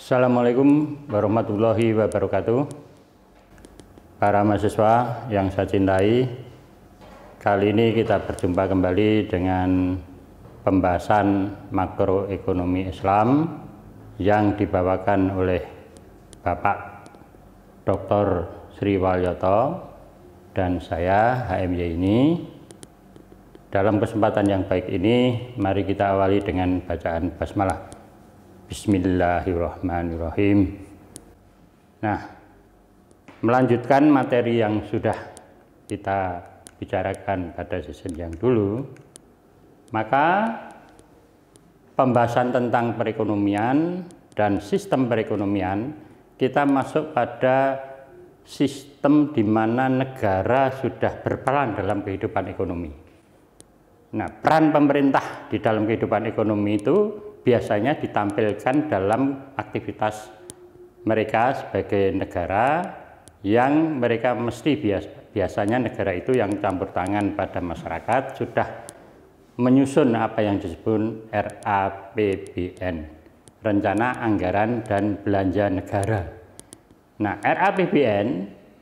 Assalamualaikum warahmatullahi wabarakatuh. Para mahasiswa yang saya cintai, kali ini kita berjumpa kembali dengan pembahasan makroekonomi Islam yang dibawakan oleh Bapak Dr. Sri Walyoto dan saya HMY ini. Dalam kesempatan yang baik ini, mari kita awali dengan bacaan basmalah. Bismillahirrahmanirrahim. Nah, melanjutkan materi yang sudah kita bicarakan pada sesi yang dulu, maka pembahasan tentang perekonomian dan sistem perekonomian, kita masuk pada sistem di mana negara sudah berperan dalam kehidupan ekonomi. Nah, peran pemerintah di dalam kehidupan ekonomi itu biasanya ditampilkan dalam aktivitas mereka sebagai negara yang mereka mesti biasanya negara itu yang campur tangan pada masyarakat sudah menyusun apa yang disebut RAPBN, Rencana Anggaran dan Belanja Negara. Nah, RAPBN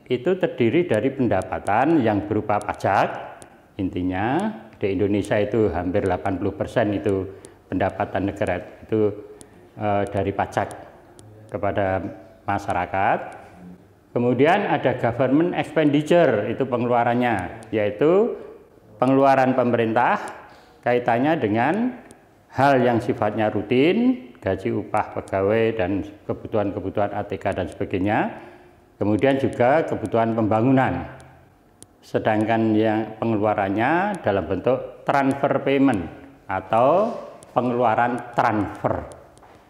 itu terdiri dari pendapatan yang berupa pajak. Intinya di Indonesia itu hampir 80% itu pendapatan negara itu dari pajak kepada masyarakat. Kemudian ada government expenditure, itu pengeluarannya, yaitu pengeluaran pemerintah kaitannya dengan hal yang sifatnya rutin, gaji upah pegawai dan kebutuhan-kebutuhan ATK dan sebagainya. Kemudian juga kebutuhan pembangunan. Sedangkan yang pengeluarannya dalam bentuk transfer payment atau pengeluaran transfer.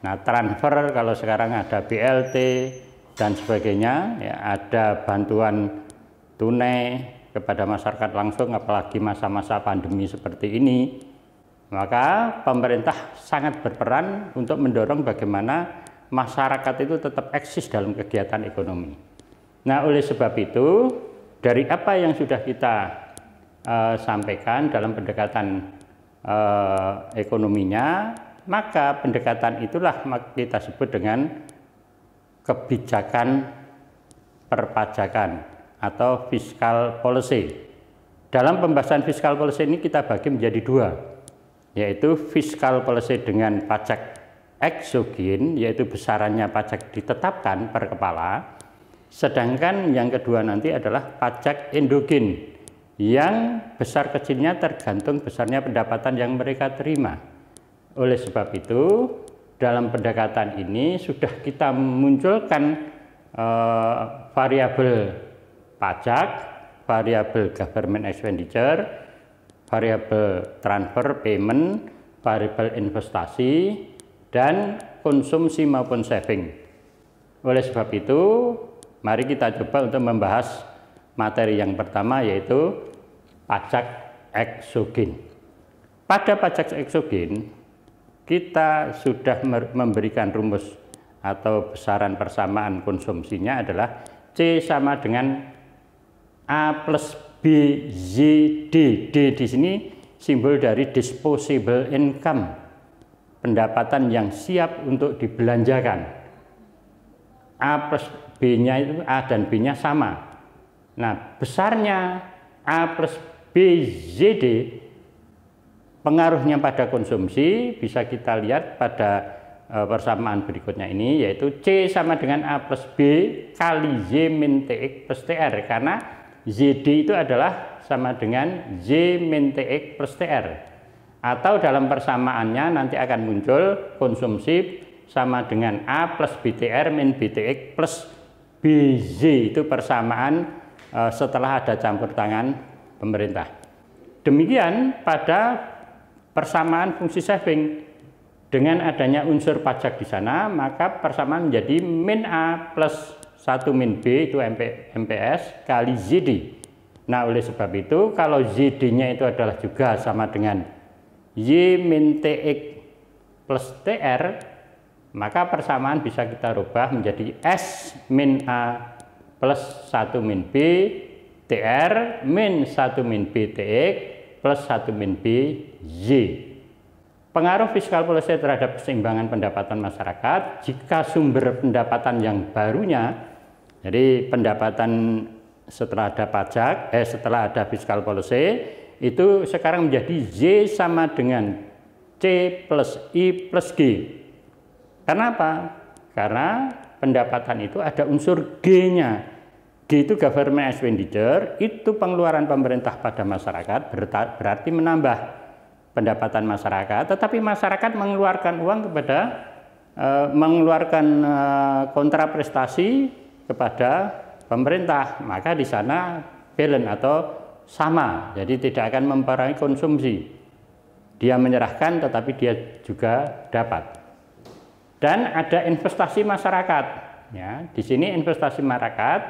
Nah, transfer kalau sekarang ada BLT dan sebagainya, ya, ada bantuan tunai kepada masyarakat langsung, apalagi masa-masa pandemi seperti ini, maka pemerintah sangat berperan untuk mendorong bagaimana masyarakat itu tetap eksis dalam kegiatan ekonomi. Nah, oleh sebab itu, dari apa yang sudah kita sampaikan dalam pendekatan ekonominya, maka pendekatan itulah kita sebut dengan kebijakan perpajakan atau fiscal policy. Dalam pembahasan fiscal policy ini kita bagi menjadi dua, yaitu fiscal policy dengan pajak eksogen, yaitu besarannya pajak ditetapkan per kepala. Sedangkan yang kedua nanti adalah pajak endogen yang besar kecilnya tergantung besarnya pendapatan yang mereka terima. Oleh sebab itu, dalam pendekatan ini sudah kita munculkan variabel pajak, variabel government expenditure, variabel transfer payment, variabel investasi, dan konsumsi maupun saving. Oleh sebab itu, mari kita coba untuk membahas materi yang pertama, yaitu pajak eksogen. Pada pajak eksogen, kita sudah memberikan rumus atau besaran persamaan konsumsinya adalah C sama dengan A plus B Z D. D di sini simbol dari disposable income, pendapatan yang siap untuk dibelanjakan. A plus B-nya itu A dan B-nya sama. Nah, besarnya A plus B Z D pengaruhnya pada konsumsi bisa kita lihat pada persamaan berikutnya ini, yaitu C sama dengan A plus B kali Z min TX plus TR, karena ZD itu adalah sama dengan Z min TX plus TR. Atau dalam persamaannya nanti akan muncul konsumsi sama dengan A plus BTR min BTX plus BZ, itu persamaan setelah ada campur tangan pemerintah. Demikian pada persamaan fungsi saving, dengan adanya unsur pajak di sana, maka persamaan menjadi min A plus 1 min B, itu MPS, kali ZD. Nah, oleh sebab itu, kalau ZD-nya itu adalah juga sama dengan Y min TX plus TR, maka persamaan bisa kita rubah menjadi S min A plus 1 min B TR min 1 min B TX plus 1 min B Z. pengaruh fiskal policy terhadap keseimbangan pendapatan masyarakat jika sumber pendapatan yang barunya, jadi pendapatan setelah ada pajak, setelah ada fiskal policy, itu sekarang menjadi Y sama dengan C plus I plus G. Karena apa? Karena pendapatan itu ada unsur G-nya. G itu government expenditure, itu pengeluaran pemerintah pada masyarakat, berarti menambah pendapatan masyarakat, tetapi masyarakat mengeluarkan uang kepada mengeluarkan kontraprestasi kepada pemerintah, maka di sana balance atau sama, jadi tidak akan mempengaruhi konsumsi. Dia menyerahkan tetapi dia juga dapat. Dan ada investasi masyarakat. Ya, di sini investasi masyarakat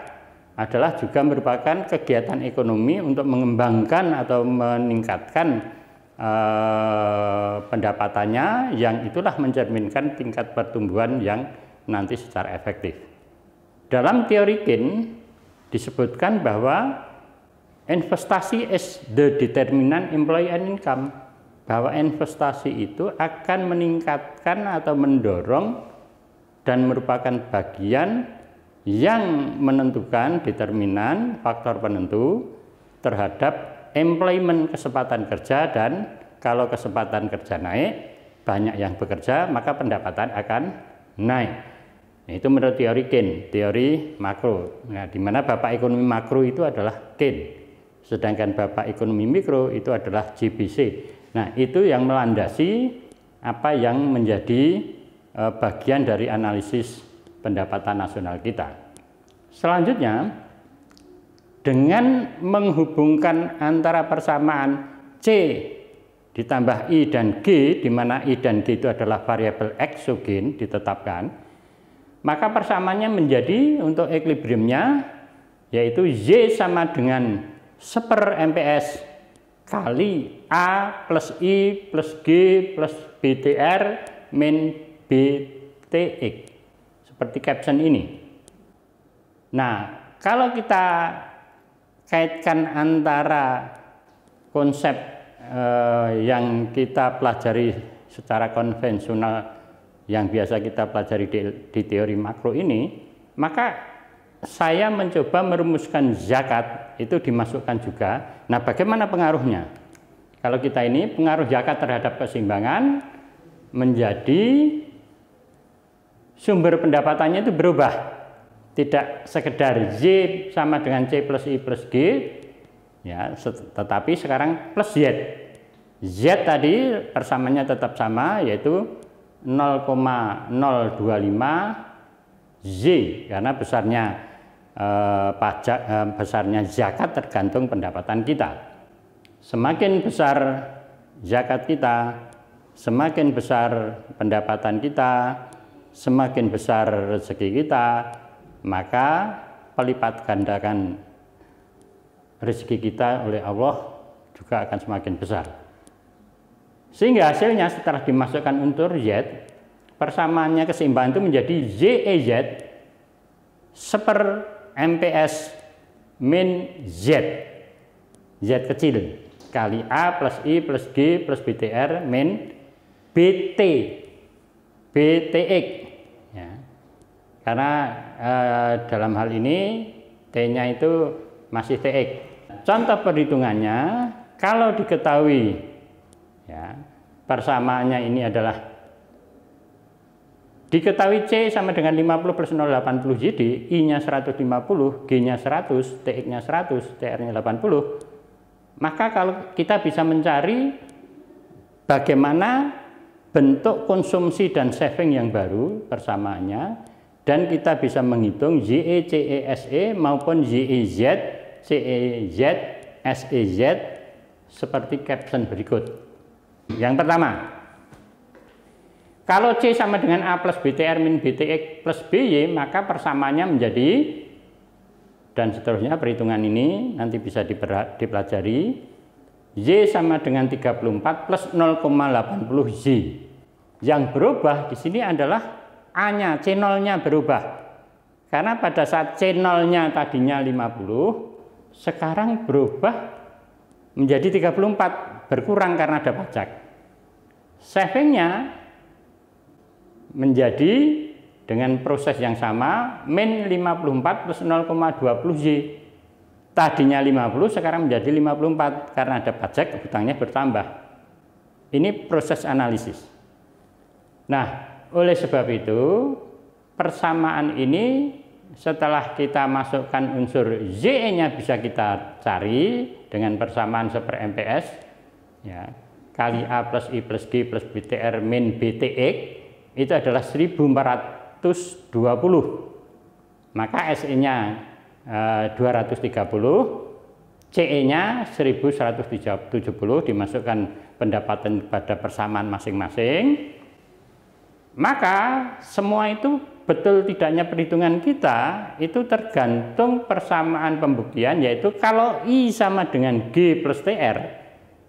adalah juga merupakan kegiatan ekonomi untuk mengembangkan atau meningkatkan pendapatannya, yang itulah mencerminkan tingkat pertumbuhan yang nanti secara efektif. Dalam teori Keynes disebutkan bahwa investasi is the determinant employee and income, bahwa investasi itu akan meningkatkan atau mendorong dan merupakan bagian yang menentukan determinan faktor penentu terhadap employment, kesempatan kerja, dan kalau kesempatan kerja naik, banyak yang bekerja, maka pendapatan akan naik. Nah, itu menurut teori Keynes, teori makro. Nah, di mana bapak ekonomi makro itu adalah Keynes, sedangkan bapak ekonomi mikro itu adalah JBC. Nah, itu yang melandasi apa yang menjadi bagian dari analisis pendapatan nasional kita. Selanjutnya, dengan menghubungkan antara persamaan C ditambah I dan G, di mana I dan G itu adalah variabel eksogen ditetapkan, maka persamaannya menjadi untuk equilibriumnya yaitu Y sama dengan 1/, MPS kali A plus I plus G plus BTR min BTX, seperti caption ini. Nah, kalau kita kaitkan antara konsep yang kita pelajari secara konvensional yang biasa kita pelajari di teori makro ini, maka saya mencoba merumuskan zakat itu dimasukkan juga. Nah, bagaimana pengaruhnya? Kalau kita ini pengaruh zakat terhadap keseimbangan menjadi sumber pendapatannya itu berubah. Tidak sekedar Y sama dengan C plus I plus G, ya, tetapi sekarang plus Z. Z tadi persamaannya tetap sama, yaitu 0,025 Z, karena besarnya pajak, besarnya zakat tergantung pendapatan kita. Semakin besar zakat kita, semakin besar pendapatan kita, semakin besar rezeki kita, maka pelipat gandakan rezeki kita oleh Allah juga akan semakin besar. Sehingga hasilnya setelah dimasukkan unsur Z, persamaannya keseimbangan itu menjadi YEZ 1/, MPS min Z, Z kecil, kali A plus I plus G plus BTR min BTX. Ya. Karena dalam hal ini T-nya itu masih TX. Contoh perhitungannya, kalau diketahui ya, persamaannya ini adalah diketahui C sama dengan 50 plus 0,80 JD, I-nya 150, G-nya 100, TX-nya 100, TR-nya 80, maka kalau kita bisa mencari bagaimana bentuk konsumsi dan saving yang baru persamaannya, dan kita bisa menghitung YE, CE, SE maupun YEZ, CEZ, SEZ seperti caption berikut. Yang pertama, kalau C sama dengan A plus BTR min BTX plus BY, maka persamaannya menjadi, dan seterusnya perhitungan ini nanti bisa dipelajari, Y sama dengan 34 plus 0,80 Z. Yang berubah di sini adalah A-nya, C0-nya berubah. Karena pada saat C0-nya tadinya 50, sekarang berubah menjadi 34, berkurang karena ada pajak. savingnya menjadi dengan proses yang sama min 54 plus 0,20 Y. Tadinya 50 sekarang menjadi 54 karena ada pajak, hutangnya bertambah. Ini proses analisis. Nah, oleh sebab itu persamaan ini setelah kita masukkan unsur ZE-nya bisa kita cari dengan persamaan seper MPS ya, kali A plus I plus G plus BTR min BTX itu adalah 1420. Maka SE-nya 230, CE-nya 1170 dimasukkan pendapatan pada persamaan masing-masing. Maka semua itu betul tidaknya perhitungan kita itu tergantung persamaan pembuktian, yaitu kalau I sama dengan G plus TR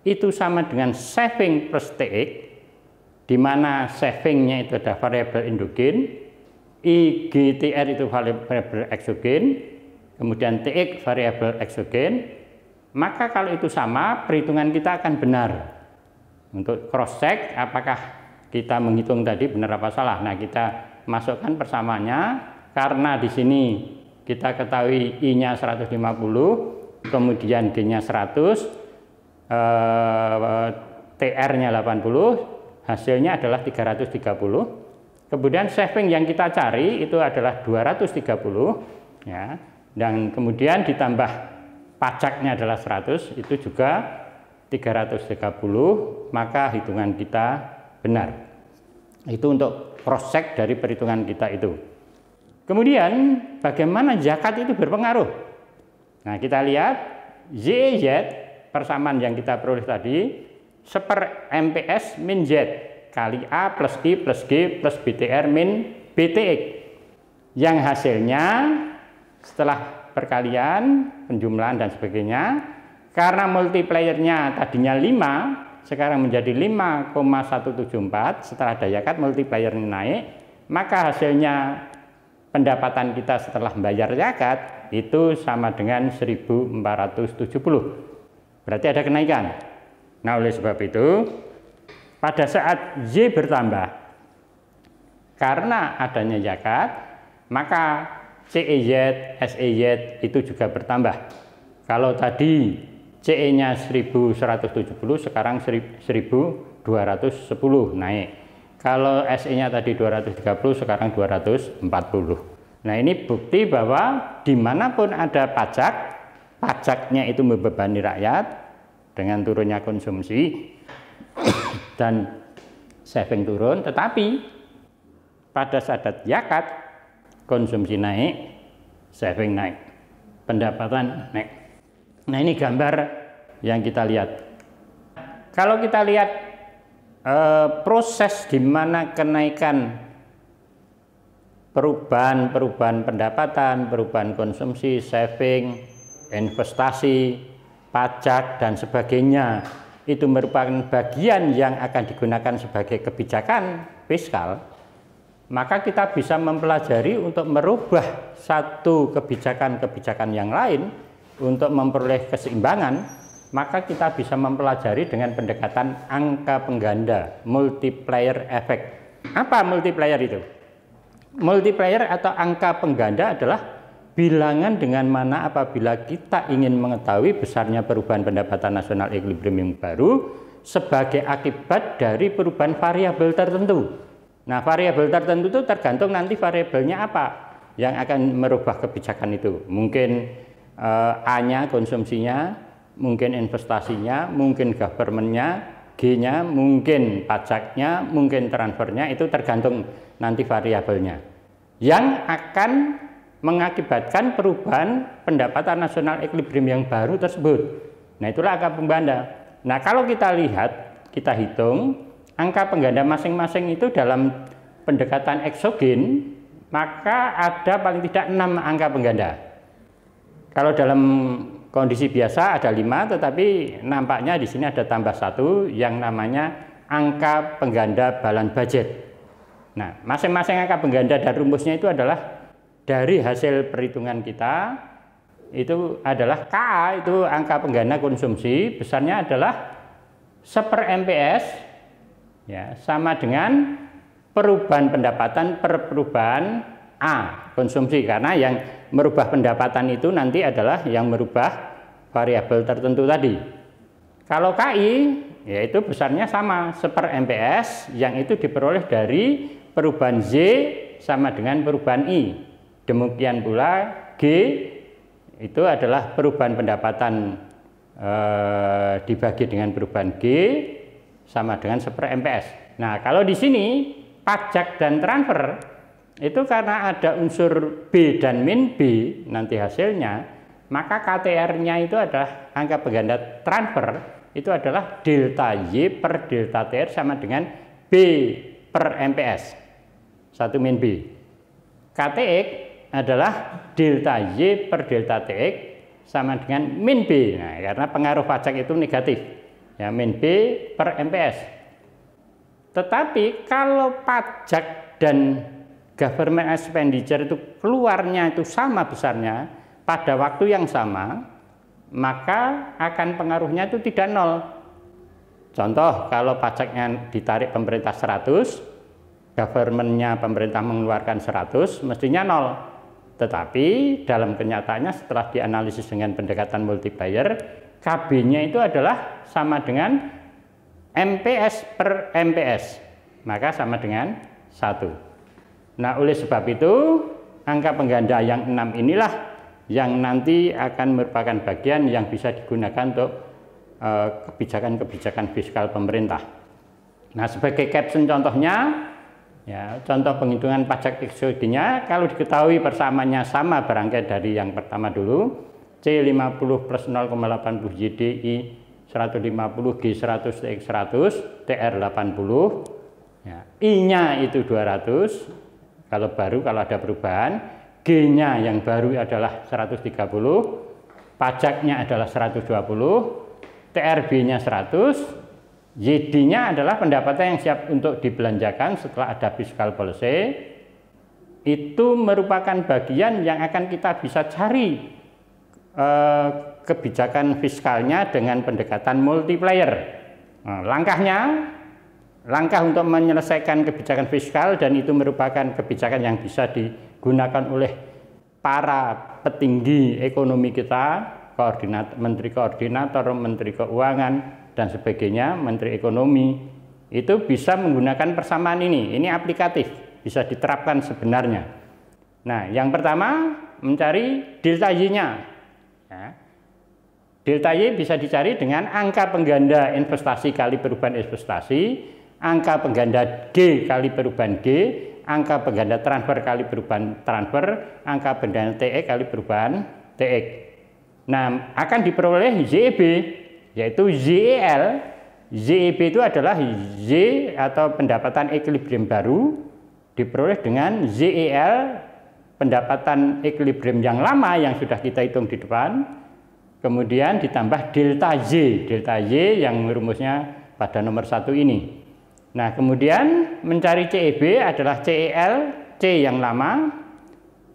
itu sama dengan saving plus TX, di mana savingnya itu ada variabel endogen, IGTR itu variabel eksogen, kemudian TX variabel eksogen. Maka kalau itu sama, perhitungan kita akan benar. Untuk cross check apakah kita menghitung tadi benar apa salah. Nah, kita masukkan persamaannya karena di sini kita ketahui I-nya 150, kemudian G-nya 100, TR-nya 80, hasilnya adalah 330. Kemudian saving yang kita cari itu adalah 230 ya. Dan kemudian ditambah pajaknya adalah 100, itu juga 330, maka hitungan kita benar. Itu untuk cross check dari perhitungan kita itu. Kemudian bagaimana zakat itu berpengaruh? Nah, kita lihat ZZ persamaan yang kita peroleh tadi seper MPS min Z kali A plus I plus G plus BTR min BTX, yang hasilnya setelah perkalian, penjumlahan dan sebagainya, karena multipliernya tadinya 5 sekarang menjadi 5,174, setelah ada zakat multipliernya naik, maka hasilnya pendapatan kita setelah membayar zakat itu sama dengan 1470. Berarti ada kenaikan. Nah, oleh sebab itu pada saat Y bertambah karena adanya zakat, maka CEZ, SEZ itu juga bertambah. Kalau tadi CE-nya 1170, sekarang 1210 naik. Kalau SE-nya tadi 230, sekarang 240. Nah, ini bukti bahwa dimanapun ada pajak, pajaknya itu membebani rakyat dengan turunnya konsumsi dan saving turun, tetapi pada saat zakat konsumsi naik, saving naik, pendapatan naik. Nah, ini gambar yang kita lihat. Kalau kita lihat proses di mana kenaikan perubahan pendapatan, perubahan konsumsi, saving, investasi, pajak dan sebagainya itu merupakan bagian yang akan digunakan sebagai kebijakan fiskal, maka kita bisa mempelajari untuk merubah satu kebijakan-kebijakan yang lain untuk memperoleh keseimbangan, maka kita bisa mempelajari dengan pendekatan angka pengganda, multiplier effect. Apa multiplier itu? Multiplier atau angka pengganda adalah bilangan dengan mana apabila kita ingin mengetahui besarnya perubahan pendapatan nasional equilibrium yang baru sebagai akibat dari perubahan variabel tertentu. Nah, variabel tertentu itu tergantung nanti variabelnya apa yang akan merubah kebijakan itu. Mungkin A-nya konsumsinya, mungkin investasinya, mungkin government-nya, G-nya, mungkin pajaknya, mungkin transfernya, itu tergantung nanti variabelnya yang akan mengakibatkan perubahan pendapatan nasional equilibrium yang baru tersebut. Nah, itulah angka pengganda. Nah, kalau kita lihat, kita hitung angka pengganda masing-masing itu dalam pendekatan eksogen, maka ada paling tidak 6 angka pengganda. Kalau dalam kondisi biasa ada 5, tetapi nampaknya di sini ada tambah 1 yang namanya angka pengganda balan budget. Nah, masing-masing angka pengganda dan rumusnya itu adalah dari hasil perhitungan kita, itu adalah KA, itu angka pengganda konsumsi, besarnya adalah seper MPS ya, sama dengan perubahan pendapatan per perubahan A, konsumsi, karena yang merubah pendapatan itu nanti adalah yang merubah variabel tertentu tadi. Kalau KI, yaitu besarnya sama, 1/MPS, yang itu diperoleh dari perubahan Z sama dengan perubahan I. Demikian pula G, itu adalah perubahan pendapatan dibagi dengan perubahan G sama dengan 1/MPS. Nah, kalau di sini pajak dan transfer itu karena ada unsur B dan min B nanti hasilnya, maka KTR-nya itu adalah angka pengganda transfer itu adalah delta Y per delta TR sama dengan B per MPS 1 min B. KTX adalah delta Y per delta TX sama dengan min B. Nah, karena pengaruh pajak itu negatif, ya, min B per MPS. Tetapi kalau pajak dan government expenditure itu keluarnya itu sama besarnya pada waktu yang sama, maka akan pengaruhnya itu tidak nol. Contoh, kalau pajaknya ditarik pemerintah 100, governmentnya pemerintah mengeluarkan 100, mestinya nol. Tetapi dalam kenyataannya setelah dianalisis dengan pendekatan multiplier, KB-nya itu adalah sama dengan MPS per MPS, maka sama dengan 1. Nah, oleh sebab itu angka pengganda yang 6 inilah yang nanti akan merupakan bagian yang bisa digunakan untuk kebijakan-kebijakan fiskal pemerintah. Nah, sebagai caption contohnya, ya, contoh penghitungan pajak XOD-nya kalau diketahui persamaannya sama berangkat dari yang pertama dulu, C50 plus 0,80 JDI 150, G100, TX100, TR80, ya, I-nya itu 200, kalau baru, kalau ada perubahan, G-nya yang baru adalah 130, pajaknya adalah 120, TRB-nya 100, YD-nya adalah pendapatan yang siap untuk dibelanjakan setelah ada fiscal policy. Itu merupakan bagian yang akan kita bisa cari kebijakan fiskalnya dengan pendekatan multiplier. Nah, langkah untuk menyelesaikan kebijakan fiskal, dan itu merupakan kebijakan yang bisa digunakan oleh para petinggi ekonomi kita, menteri koordinator, menteri keuangan, dan sebagainya, menteri ekonomi, itu bisa menggunakan persamaan ini. Ini aplikatif, bisa diterapkan sebenarnya. Nah, yang pertama mencari delta Y-nya. Ya. Delta Y bisa dicari dengan angka pengganda investasi kali perubahan investasi, angka pengganda G kali perubahan G, angka pengganda transfer kali perubahan transfer, angka pengganda TX kali perubahan TX. Nah, akan diperoleh ZEB, yaitu ZEL. ZEB itu adalah Z atau pendapatan equilibrium baru diperoleh dengan ZEL, pendapatan equilibrium yang lama yang sudah kita hitung di depan, kemudian ditambah delta Y yang rumusnya pada nomor 1 ini. Nah, kemudian mencari CEB adalah CEL, C yang lama,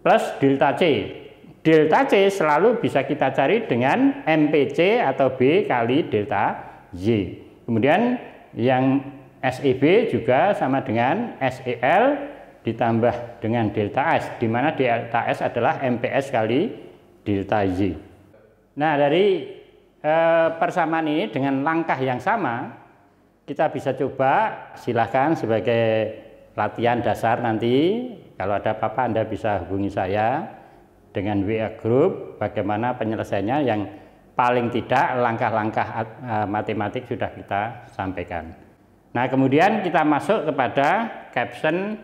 plus delta C. Delta C selalu bisa kita cari dengan MPC atau B kali delta Y. Kemudian yang SEB juga sama dengan SEL ditambah dengan delta S, di mana delta S adalah MPS kali delta Y. Nah, dari persamaan ini dengan langkah yang sama, kita bisa coba, silahkan sebagai latihan dasar nanti, kalau ada apa-apa Anda bisa hubungi saya dengan WA Group, bagaimana penyelesaiannya yang paling tidak langkah-langkah matematik sudah kita sampaikan. Nah, kemudian kita masuk kepada caption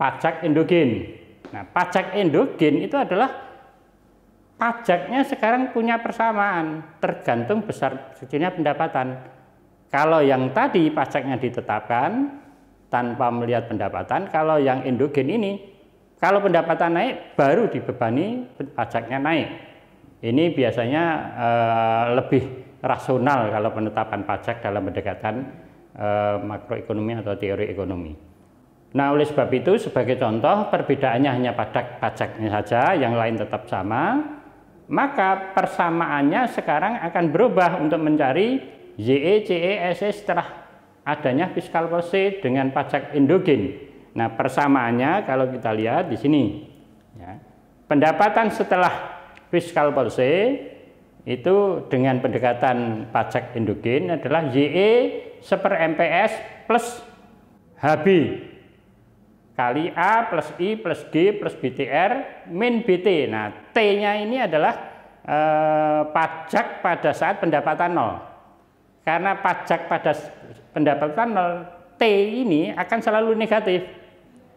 pajak endogen. Nah, pajak endogen itu adalah pajaknya sekarang punya persamaan, tergantung besar kecilnya pendapatan. Kalau yang tadi pajaknya ditetapkan tanpa melihat pendapatan, kalau yang endogen ini, kalau pendapatan naik baru dibebani pajaknya naik. Ini biasanya lebih rasional kalau penetapan pajak dalam pendekatan makroekonomi atau teori ekonomi. Nah, oleh sebab itu sebagai contoh perbedaannya hanya pajaknya saja, yang lain tetap sama, maka persamaannya sekarang akan berubah untuk mencari YE, CE, SE setelah adanya fiscal policy dengan pajak endogen. Nah, persamaannya kalau kita lihat di sini, ya, pendapatan setelah fiscal policy itu dengan pendekatan pajak endogen adalah YE seper MPS plus HB kali A plus I plus G plus BTR min BT. Nah, T-nya ini adalah pajak pada saat pendapatan nol. Karena pajak pada pendapatan nol, T ini akan selalu negatif.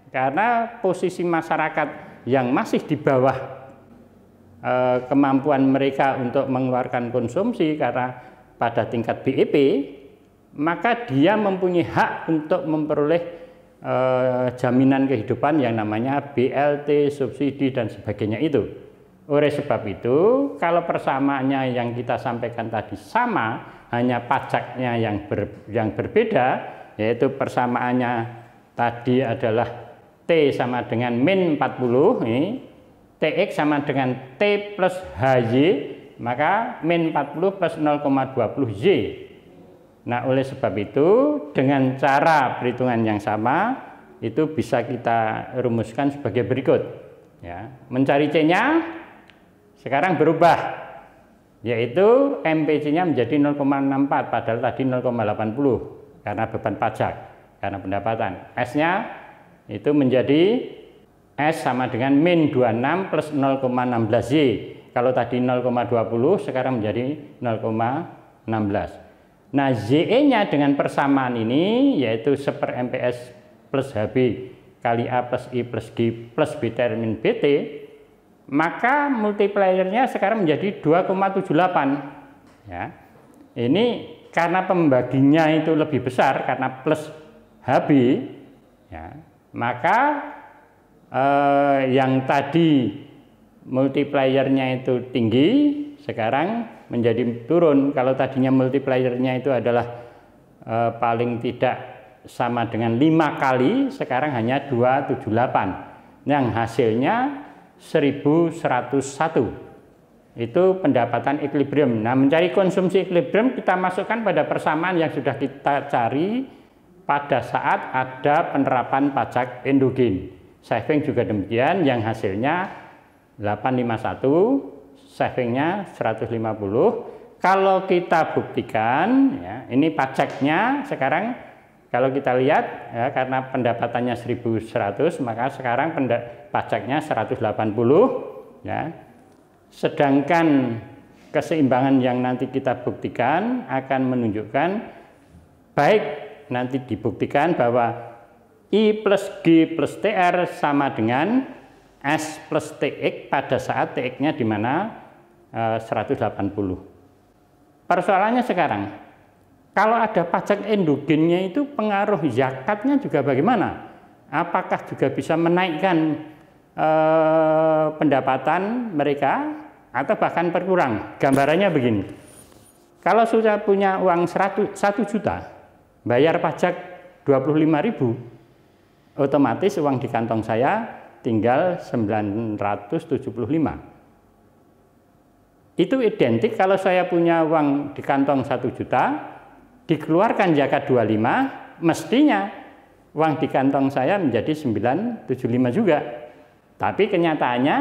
Karena posisi masyarakat yang masih di bawah kemampuan mereka untuk mengeluarkan konsumsi karena pada tingkat BEP, maka dia mempunyai hak untuk memperoleh jaminan kehidupan yang namanya BLT, subsidi dan sebagainya itu. Oleh sebab itu, kalau persamaannya yang kita sampaikan tadi sama, hanya pajaknya yang berbeda, yaitu persamaannya tadi adalah T sama dengan min 40, ini TX sama dengan T plus HY, maka min 40 plus 0,20 Y. Nah, oleh sebab itu dengan cara perhitungan yang sama itu bisa kita rumuskan sebagai berikut. Ya, mencari C-nya sekarang berubah, yaitu MPC-nya menjadi 0,64 padahal tadi 0,80 karena beban pajak, karena pendapatan. S-nya itu menjadi S sama dengan min 26 plus 0,16 Y. Kalau tadi 0,20 sekarang menjadi 0,16. Nah, YE-nya dengan persamaan ini yaitu seper MPS plus HB kali A plus I plus G plus BTR min BT, maka multipliernya sekarang menjadi 2,78. Ya. Ini karena pembaginya itu lebih besar karena plus HB, ya, maka yang tadi multipliernya itu tinggi, sekarang menjadi turun. Kalau tadinya multipliernya itu adalah paling tidak sama dengan 5 kali, sekarang hanya 278. Yang hasilnya 1101. Itu pendapatan equilibrium. Nah, mencari konsumsi equilibrium kita masukkan pada persamaan yang sudah kita cari pada saat ada penerapan pajak endogen. Saving juga demikian, yang hasilnya 851. Savingnya 150. Kalau kita buktikan, ya, ini pajaknya sekarang kalau kita lihat, ya, karena pendapatannya 1100, maka sekarang pajaknya 180. Ya. Sedangkan keseimbangan yang nanti kita buktikan akan menunjukkan, baik nanti dibuktikan bahwa I plus G plus TR sama dengan S plus TX pada saat TX-nya di mana 180. Persoalannya sekarang, kalau ada pajak endogennya itu pengaruh zakatnya juga bagaimana? Apakah juga bisa menaikkan pendapatan mereka atau bahkan berkurang? Gambarannya begini, kalau sudah punya uang 1 juta, bayar pajak 25.000, otomatis uang di kantong saya tinggal 975. Itu identik kalau saya punya uang di kantong 1 juta, dikeluarkan zakat 25, mestinya uang di kantong saya menjadi 975 juga. Tapi kenyataannya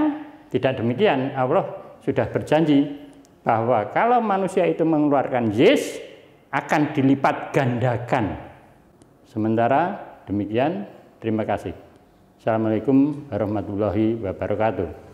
tidak demikian. Allah sudah berjanji bahwa kalau manusia itu mengeluarkan YES akan dilipat gandakan. Sementara demikian, terima kasih. Assalamualaikum warahmatullahi wabarakatuh.